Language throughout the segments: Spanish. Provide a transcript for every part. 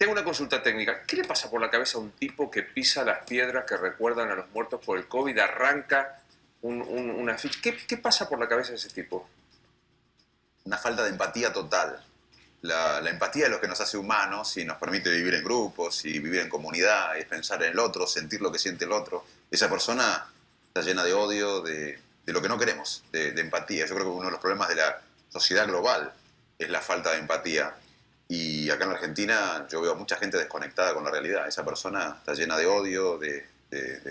Tengo una consulta técnica. ¿Qué le pasa por la cabeza a un tipo que pisa las piedras que recuerdan a los muertos por el COVID, arranca una ficha? ¿Qué pasa por la cabeza de ese tipo? Una falta de empatía total. La empatía es lo que nos hace humanos y nos permite vivir en grupos y vivir en comunidad, es pensar en el otro, sentir lo que siente el otro. Esa persona está llena de odio, de lo que no queremos, de empatía. Yo creo que uno de los problemas de la sociedad global es la falta de empatía. Y acá en la Argentina yo veo mucha gente desconectada con la realidad. Esa persona está llena de odio, de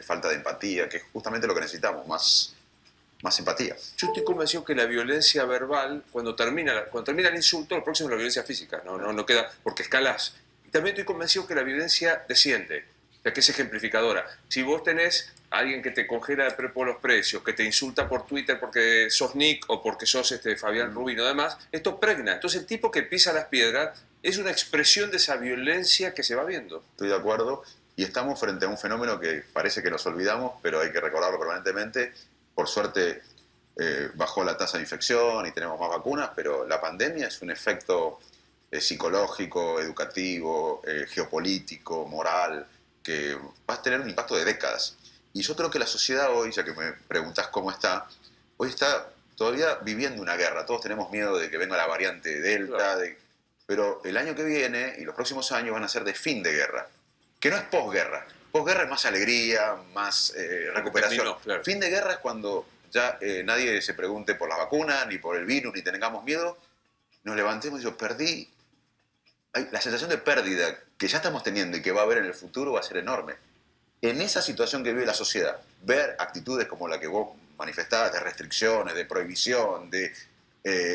falta de empatía, que es justamente lo que necesitamos, más empatía. Yo estoy convencido que la violencia verbal, cuando termina el insulto, lo próximo es la violencia física. No queda, porque escalas. Y también estoy convencido que la violencia desciende, o sea, que es ejemplificadora. Si vos tenés a alguien que te congela por los precios, que te insulta por Twitter porque sos Nick o porque sos Fabián Rubino, además, esto pregna. Entonces el tipo que pisa las piedras es una expresión de esa violencia que se va viendo. Estoy de acuerdo. Y estamos frente a un fenómeno que parece que nos olvidamos, pero hay que recordarlo permanentemente. Por suerte bajó la tasa de infección y tenemos más vacunas, pero la pandemia es un efecto psicológico, educativo, geopolítico, moral, que va a tener un impacto de décadas. Y yo creo que la sociedad hoy, ya que me preguntás cómo está, hoy está todavía viviendo una guerra. Todos tenemos miedo de que venga la variante Delta, Claro. pero el año que viene y los próximos años van a ser de fin de guerra, que no es posguerra. Posguerra es más alegría, más recuperación. Terminó, claro. Fin de guerra es cuando ya nadie se pregunte por las vacunas, ni por el virus, ni tengamos miedo, nos levantemos y yo perdí. La sensación de pérdida que ya estamos teniendo y que va a haber en el futuro va a ser enorme. En esa situación que vive la sociedad, ver actitudes como la que vos manifestabas, de restricciones, de prohibición, de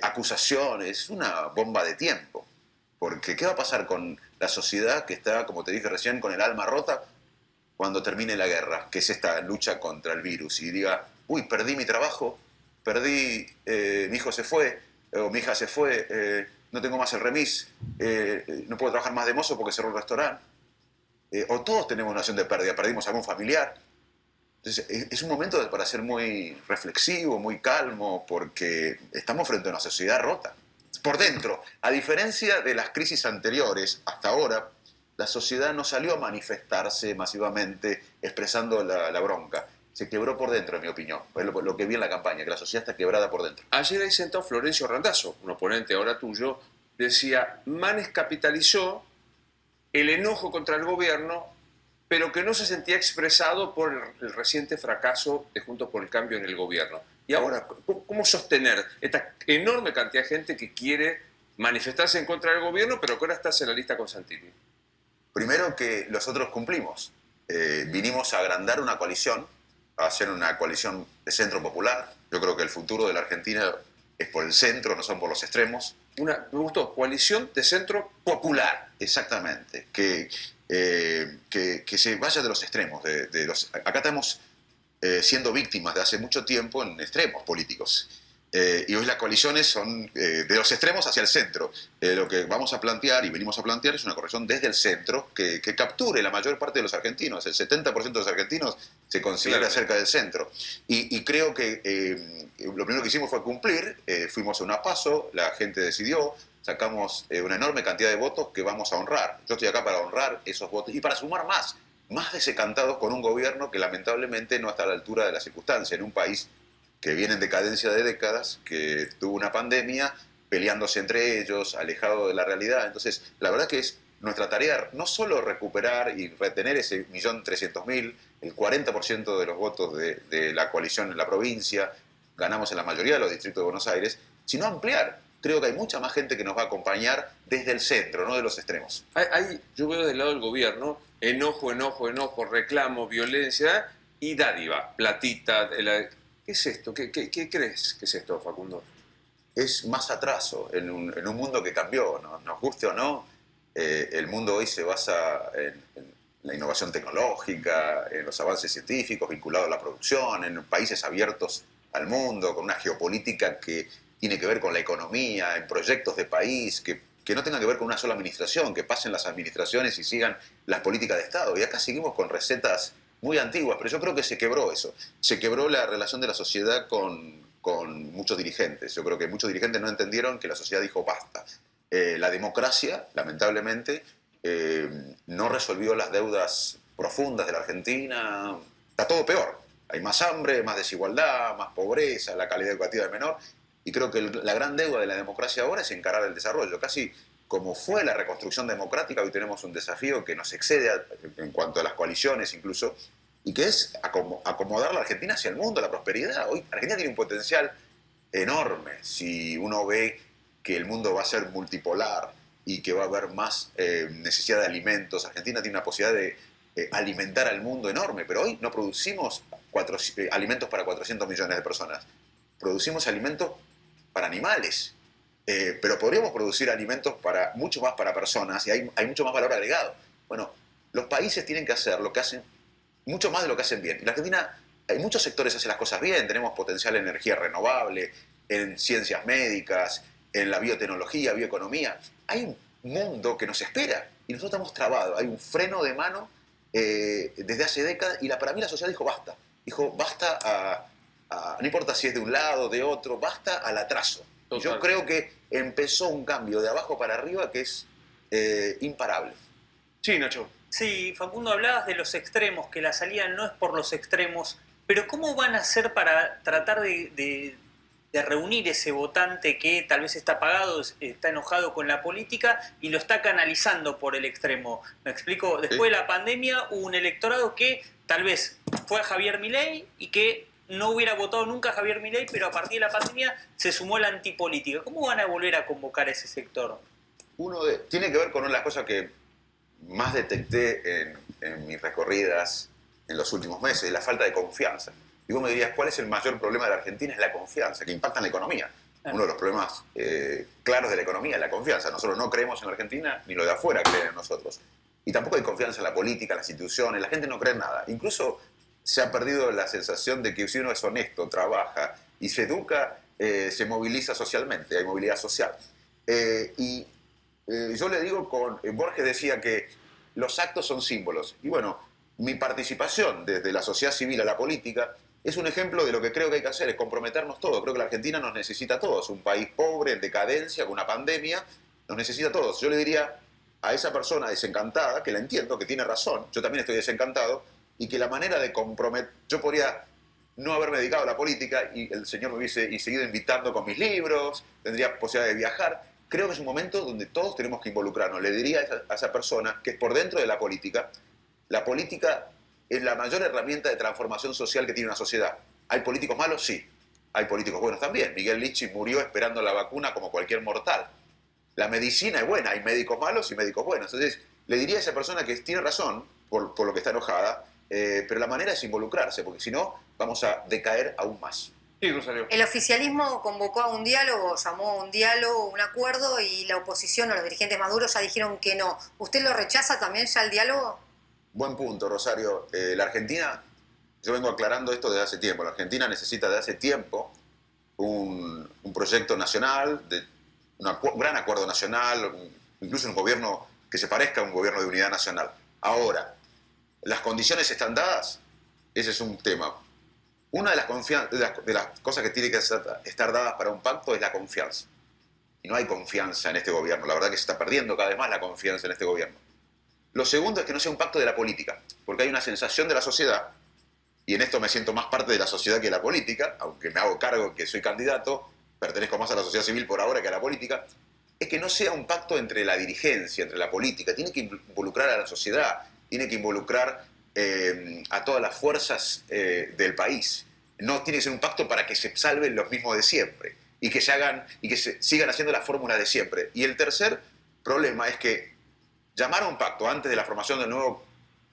acusaciones, es una bomba de tiempo. Porque ¿qué va a pasar con la sociedad que está, como te dije recién, con el alma rota cuando termine la guerra, que es esta lucha contra el virus, y diga, uy, perdí mi trabajo, perdí, mi hijo se fue, o mi hija se fue, no tengo más el remis, no puedo trabajar más de mozo porque cerró el restaurante, o todos tenemos una noción de pérdida, perdimos a algún familiar. Entonces, es un momento para ser muy reflexivo, muy calmo, porque estamos frente a una sociedad rota. Por dentro, a diferencia de las crisis anteriores, hasta ahora, la sociedad no salió a manifestarse masivamente expresando la bronca. Se quebró por dentro, en mi opinión. Es lo que vi en la campaña, que la sociedad está quebrada por dentro. Ayer ahí sentado Florencio Randazzo, un oponente ahora tuyo, decía, Manes capitalizó el enojo contra el gobierno, pero que no se sentía expresado por el reciente fracaso de Juntos por el Cambio en el gobierno. Y ahora, ¿cómo sostener esta enorme cantidad de gente que quiere manifestarse en contra del gobierno, pero que ahora estás en la lista con Santilli? Primero que nosotros cumplimos. Vinimos a agrandar una coalición, a hacer una coalición de centro popular. Yo creo que el futuro de la Argentina es por el centro, no son por los extremos. Me gustó, coalición de centro popular. Exactamente. Que se vaya de los extremos. Acá estamos siendo víctimas de hace mucho tiempo en extremos políticos. Y hoy las coaliciones son de los extremos hacia el centro. Lo que vamos a plantear y venimos a plantear es una corrección desde el centro que capture la mayor parte de los argentinos. El 70% de los argentinos se considera Claro. cerca del centro. Y creo que lo primero que hicimos fue cumplir. Fuimos a una PASO, la gente decidió, sacamos una enorme cantidad de votos que vamos a honrar. Yo estoy acá para honrar esos votos y para sumar más desecantados con un gobierno que lamentablemente no está a la altura de la circunstancia en un país que viene en decadencia de décadas, que tuvo una pandemia, peleándose entre ellos, alejado de la realidad. Entonces, la verdad que es nuestra tarea no solo recuperar y retener ese 1.300.000, el 40% de los votos de la coalición en la provincia, ganamos en la mayoría de los distritos de Buenos Aires, sino ampliar. Creo que hay mucha más gente que nos va a acompañar desde el centro, no de los extremos. Yo veo del lado del gobierno enojo, reclamo, violencia y dádiva, platita. ¿Qué es esto? ¿Qué crees que es esto, Facundo? Es más atraso en un mundo que cambió, ¿no? Nos guste o no, el mundo hoy se basa en la innovación tecnológica, en los avances científicos vinculados a la producción, en países abiertos al mundo, con una geopolítica que tiene que ver con la economía, en proyectos de país, que no tengan que ver con una sola administración, que pasen las administraciones y sigan las políticas de Estado. Y acá seguimos con recetas muy antiguas, pero yo creo que se quebró eso. Se quebró la relación de la sociedad con muchos dirigentes. Yo creo que muchos dirigentes no entendieron que la sociedad dijo basta. La democracia, lamentablemente, no resolvió las deudas profundas de la Argentina. Está todo peor. Hay más hambre, más desigualdad, más pobreza, la calidad educativa es menor. Y creo que la gran deuda de la democracia ahora es encarar el desarrollo. Casi como fue la reconstrucción democrática, hoy tenemos un desafío que nos excede en cuanto a las coaliciones incluso, y que es acomodar la Argentina hacia el mundo, la prosperidad. Hoy Argentina tiene un potencial enorme. Si uno ve que el mundo va a ser multipolar y que va a haber más necesidad de alimentos, Argentina tiene una posibilidad de alimentar al mundo enorme, pero hoy no producimos alimentos para 400 millones de personas. Producimos alimentos para animales, pero podríamos producir alimentos mucho más para personas y hay mucho más valor agregado. Bueno, los países tienen que hacer lo que hacen, mucho más de lo que hacen bien. En la Argentina hay muchos sectores que hacen las cosas bien, tenemos potencial en energía renovable, en ciencias médicas, en la biotecnología, bioeconomía. Hay un mundo que nos espera y nosotros estamos trabados, hay un freno de mano desde hace décadas y para mí la sociedad dijo basta. Dijo basta no importa si es de un lado, de otro, basta al atraso. Y yo creo que empezó un cambio de abajo para arriba que es imparable. Sí, Nacho. Sí, Facundo, hablabas de los extremos, que la salida no es por los extremos, pero ¿cómo van a hacer para tratar de reunir ese votante que tal vez está apagado, está enojado con la política y lo está canalizando por el extremo? ¿Me explico? Después de la pandemia hubo un electorado que tal vez fue a Javier Milei y que no hubiera votado nunca a Javier Milei, pero a partir de la pandemia se sumó a la antipolítica. ¿Cómo van a volver a convocar a ese sector? Tiene que ver con una de las cosas que más detecté en mis recorridas en los últimos meses, la falta de confianza. Y vos me dirías, ¿cuál es el mayor problema de la Argentina? Es la confianza, que impacta en la economía. Uno de los problemas claros de la economía es la confianza. Nosotros no creemos en la Argentina, ni los de afuera creen en nosotros. Y tampoco hay confianza en la política, en las instituciones, la gente no cree en nada. Incluso se ha perdido la sensación de que si uno es honesto, trabaja y se educa, se moviliza socialmente, hay movilidad social. Yo le digo, Borges decía que los actos son símbolos. Y bueno, mi participación desde la sociedad civil a la política es un ejemplo de lo que creo que hay que hacer, es comprometernos todos. Creo que la Argentina nos necesita a todos. Un país pobre, en decadencia, con una pandemia, nos necesita a todos. Yo le diría a esa persona desencantada, que la entiendo, que tiene razón, yo también estoy desencantado, y que la manera de comprometer... Yo podría no haberme dedicado a la política y el Señor me hubiese seguido invitando con mis libros, tendría posibilidad de viajar. Creo que es un momento donde todos tenemos que involucrarnos. Le diría a esa persona que es por dentro de la política es la mayor herramienta de transformación social que tiene una sociedad. ¿Hay políticos malos? Sí. Hay políticos buenos también. Miguel Lichi murió esperando la vacuna como cualquier mortal. La medicina es buena, hay médicos malos y médicos buenos. Entonces, le diría a esa persona que tiene razón por lo que está enojada, pero la manera es involucrarse, porque si no, vamos a decaer aún más. Sí, Rosario. El oficialismo convocó a un diálogo, llamó a un diálogo, un acuerdo, y la oposición o los dirigentes más duros ya dijeron que no. ¿Usted lo rechaza también ya el diálogo? Buen punto, Rosario. La Argentina, yo vengo aclarando esto desde hace tiempo, la Argentina necesita desde hace tiempo un proyecto nacional, un gran acuerdo nacional, incluso un gobierno que se parezca a un gobierno de unidad nacional. Ahora, ¿las condiciones están dadas? Ese es un tema. Una de las cosas que tiene que estar dadas para un pacto es la confianza. Y no hay confianza en este gobierno. La verdad que se está perdiendo cada vez más la confianza en este gobierno. Lo segundo es que no sea un pacto de la política, porque hay una sensación de la sociedad, y en esto me siento más parte de la sociedad que de la política, aunque me hago cargo que soy candidato, pertenezco más a la sociedad civil por ahora que a la política, es que no sea un pacto entre la dirigencia, entre la política. Tiene que involucrar a la sociedad, tiene que involucrar a todas las fuerzas del país. No tiene que ser un pacto para que se salven los mismos de siempre y que se sigan haciendo las fórmulas de siempre. Y el tercer problema es que llamar a un pacto antes de la formación del nuevo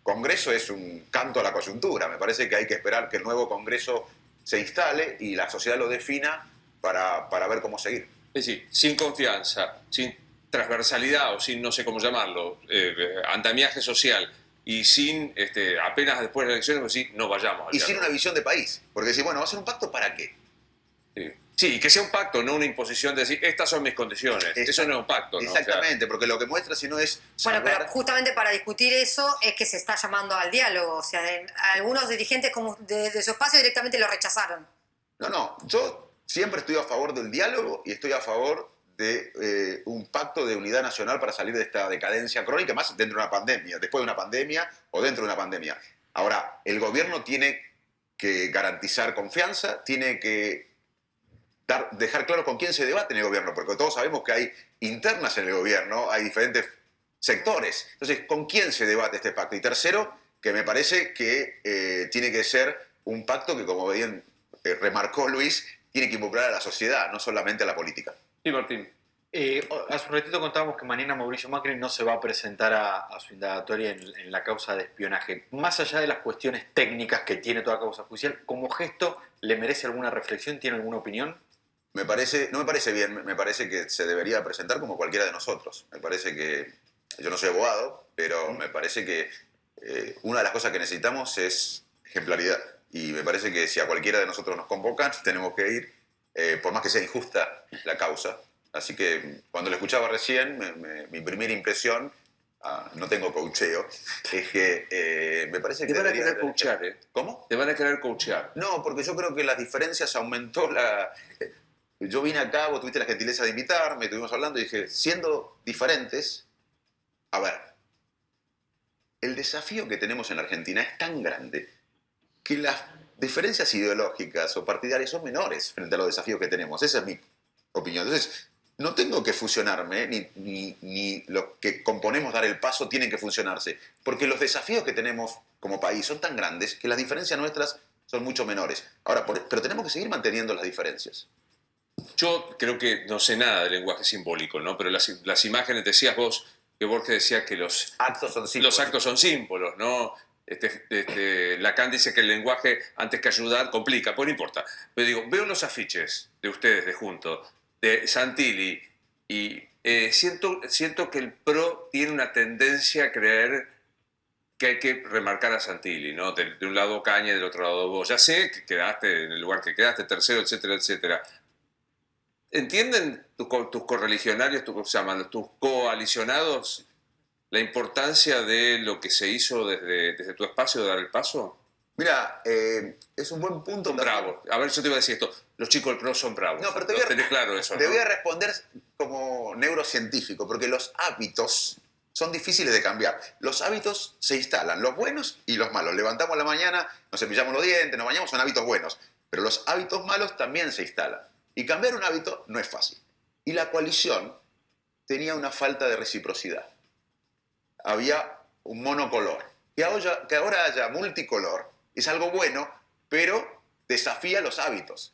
Congreso es un canto a la coyuntura. Me parece que hay que esperar que el nuevo Congreso se instale y la sociedad lo defina para ver cómo seguir. Es decir, sin confianza, sin transversalidad o sin no sé cómo llamarlo, andamiaje social y sin, apenas después de las elecciones, pues sí, no vayamos al Y sin diálogo. una visión de país. Porque decir, bueno, ¿va a ser un pacto para qué? Sí, y que sea un pacto, no una imposición de decir, estas son mis condiciones. Eso no es un pacto, ¿no? Exactamente, porque lo que muestra si no es Bueno, salvar... pero justamente para discutir eso es que se está llamando al diálogo. O sea, algunos dirigentes como de su espacio directamente lo rechazaron. No, yo siempre estoy a favor del diálogo y estoy a favor de un pacto de unidad nacional para salir de esta decadencia crónica, más dentro de una pandemia, después de una pandemia o dentro de una pandemia. Ahora, el gobierno tiene que garantizar confianza, tiene que dejar claro con quién se debate en el gobierno, porque todos sabemos que hay internas en el gobierno, hay diferentes sectores. Entonces, ¿con quién se debate este pacto? Y tercero, que me parece que tiene que ser un pacto que, como bien remarcó Luis, tiene que involucrar a la sociedad, no solamente a la política. Sí, Martín. Hace un ratito contábamos que mañana Mauricio Macri no se va a presentar a su indagatoria en la causa de espionaje. Más allá de las cuestiones técnicas que tiene toda causa judicial, ¿como gesto le merece alguna reflexión? ¿Tiene alguna opinión? No me parece bien, me parece que se debería presentar como cualquiera de nosotros. Me parece que, yo no soy abogado, pero me parece que una de las cosas que necesitamos es ejemplaridad. Y me parece que si a cualquiera de nosotros nos convocan, tenemos que ir, por más que sea injusta la causa. Así que cuando lo escuchaba recién, mi primera impresión, no tengo coacheo, es que me parece que Te van a debería... querer coachear, ¿eh? ¿Cómo? Te van a querer coachear. No, porque yo creo que las diferencias aumentó la... Yo vine acá, vos tuviste la gentileza de invitarme, estuvimos hablando y dije, siendo diferentes, a ver, el desafío que tenemos en la Argentina es tan grande que las diferencias ideológicas o partidarias son menores frente a los desafíos que tenemos. Esa es mi opinión. Entonces, no tengo que fusionarme, ni los que componemos dar el paso tienen que fusionarse, porque los desafíos que tenemos como país son tan grandes que las diferencias nuestras son mucho menores. Ahora, pero tenemos que seguir manteniendo las diferencias. Yo creo que no sé nada del lenguaje simbólico, ¿no? Pero las imágenes, decías vos, que Borges decía que los Actos son símbolos. los actos son símbolos, ¿no? Lacan dice que el lenguaje, antes que ayudar, complica, pues no importa. Pero digo, veo los afiches de ustedes de juntos, de Santilli, y siento que el PRO tiene una tendencia a creer que hay que remarcar a Santilli, ¿no? De un lado Caña y del otro lado vos. Ya sé que quedaste en el lugar que quedaste, tercero, etcétera, etcétera. ¿Entienden tus correligionarios, tus coalicionados, la importancia de lo que se hizo desde tu espacio de dar el paso? Mira, es un buen punto. Son bravos. A ver, yo te iba a decir esto. Los chicos del PRO son bravos. No, pero tenés claro eso, te ¿no? voy a responder como neurocientífico, porque los hábitos son difíciles de cambiar. Los hábitos se instalan, los buenos y los malos. Levantamos la mañana, nos cepillamos los dientes, nos bañamos, son hábitos buenos. Pero los hábitos malos también se instalan. Y cambiar un hábito no es fácil. Y la coalición tenía una falta de reciprocidad. Había un monocolor. Que ahora haya multicolor es algo bueno, pero desafía los hábitos.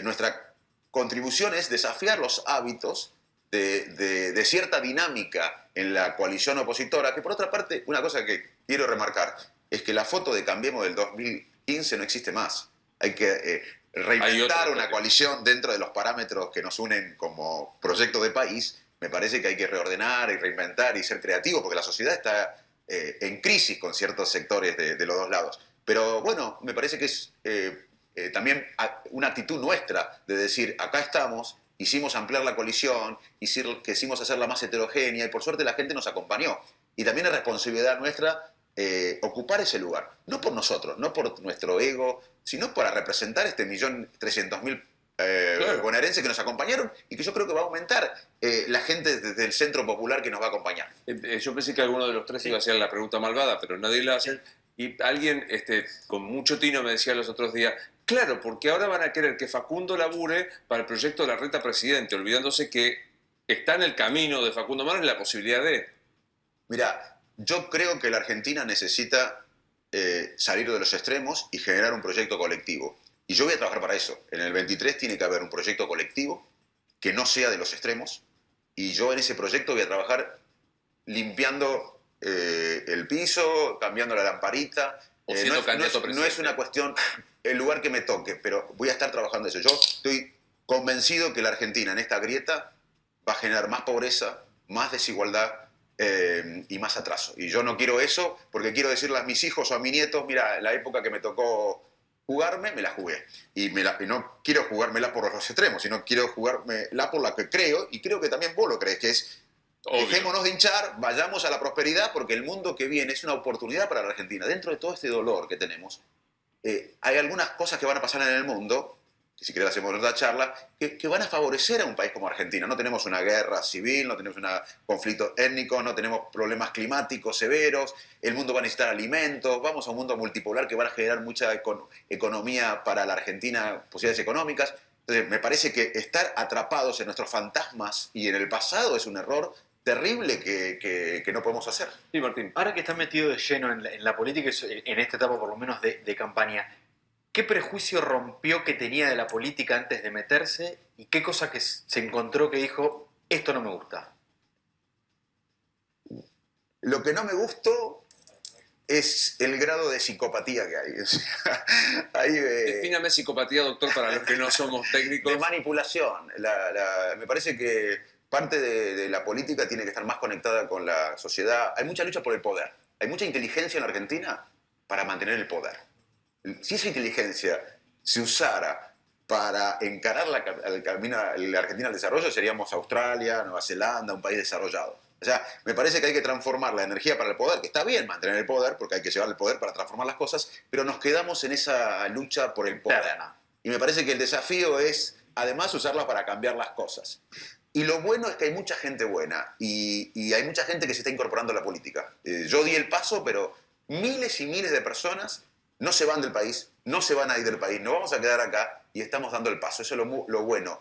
Nuestra contribución es desafiar los hábitos de cierta dinámica en la coalición opositora, que por otra parte, una cosa que quiero remarcar, es que la foto de Cambiemos del 2015 no existe más. Hay que reinventar una coalición dentro de los parámetros que nos unen como proyecto de país. Me parece que hay que reordenar y reinventar y ser creativos, porque la sociedad está en crisis con ciertos sectores de los dos lados. Pero bueno, me parece que es también una actitud nuestra de decir, acá estamos, hicimos ampliar la coalición, quisimos hacerla más heterogénea y por suerte la gente nos acompañó. Y también es responsabilidad nuestra ocupar ese lugar, no por nosotros, no por nuestro ego, sino para representar este 1.300.000 Claro. bonaerenses que nos acompañaron y que yo creo que va a aumentar la gente desde el Centro Popular que nos va a acompañar. Yo pensé que alguno de los tres iba a hacer la pregunta malvada, pero nadie la hace. Y alguien con mucho tino me decía los otros días, claro, porque ahora van a querer que Facundo labure para el proyecto de la renta presidente, olvidándose que está en el camino de Facundo Manes la posibilidad de... Mira, yo creo que la Argentina necesita salir de los extremos y generar un proyecto colectivo. Y yo voy a trabajar para eso. En el 23 tiene que haber un proyecto colectivo que no sea de los extremos. Y yo en ese proyecto voy a trabajar limpiando el piso, cambiando la lamparita. O siendo candidato a no es presidente. una cuestión, el lugar que me toque, pero voy a estar trabajando eso. Yo estoy convencido que la Argentina en esta grieta va a generar más pobreza, más desigualdad y más atraso. Y yo no quiero eso porque quiero decirle a mis hijos o a mis nietos, mira, la época que me tocó jugarme, me la jugué. Y no quiero jugármela por los extremos, sino quiero jugármela por la que creo, y creo que también vos lo crees, que es, Obvio. dejémonos de hinchar, vayamos a la prosperidad, porque el mundo que viene es una oportunidad para la Argentina. Dentro de todo este dolor que tenemos, hay algunas cosas que van a pasar en el mundo si querés hacemos otra charla, que van a favorecer a un país como Argentina. No tenemos una guerra civil, no tenemos un conflicto étnico, no tenemos problemas climáticos severos, el mundo va a necesitar alimentos, vamos a un mundo multipolar que va a generar mucha economía para la Argentina, posibilidades económicas. Entonces, me parece que estar atrapados en nuestros fantasmas y en el pasado es un error terrible que no podemos hacer. Sí, Martín. Ahora que está metido de lleno en la política, en esta etapa por lo menos de campaña, ¿qué prejuicio rompió que tenía de la política antes de meterse y qué cosa que se encontró que dijo, esto no me gusta? Lo que no me gustó es el grado de psicopatía que hay. O sea, hay Defíname psicopatía, doctor, para los que no somos técnicos. de manipulación. Me parece que parte de la política tiene que estar más conectada con la sociedad. Hay mucha lucha por el poder. Hay mucha inteligencia en la Argentina para mantener el poder. Si esa inteligencia se usara para encarar el camino de la Argentina al desarrollo, seríamos Australia, Nueva Zelanda, un país desarrollado. O sea, me parece que hay que transformar la energía para el poder, que está bien mantener el poder, porque hay que llevar el poder para transformar las cosas, pero nos quedamos en esa lucha por el poder. Eterna. Y me parece que el desafío es, además, usarla para cambiar las cosas. Y lo bueno es que hay mucha gente buena y hay mucha gente que se está incorporando a la política. Yo di el paso, pero miles y miles de personas no se van del país, no se van a ir del país, nos vamos a quedar acá y estamos dando el paso. Eso es lo bueno.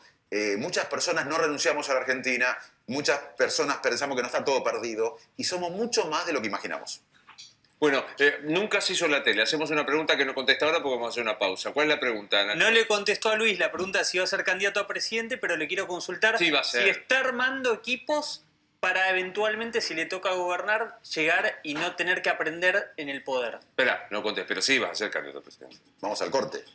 Muchas personas no renunciamos a la Argentina, muchas personas pensamos que no está todo perdido y somos mucho más de lo que imaginamos. Bueno, nunca se hizo la tele. Hacemos una pregunta que no contesta ahora porque vamos a hacer una pausa. ¿Cuál es la pregunta, Ana? No le contestó a Luis la pregunta de si va a ser candidato a presidente, pero le quiero consultar Sí, va a ser. si está armando equipos para eventualmente, si le toca gobernar, llegar y no tener que aprender en el poder. Espera, no contestes, pero sí vas a ser candidato a presidente. Vamos al corte.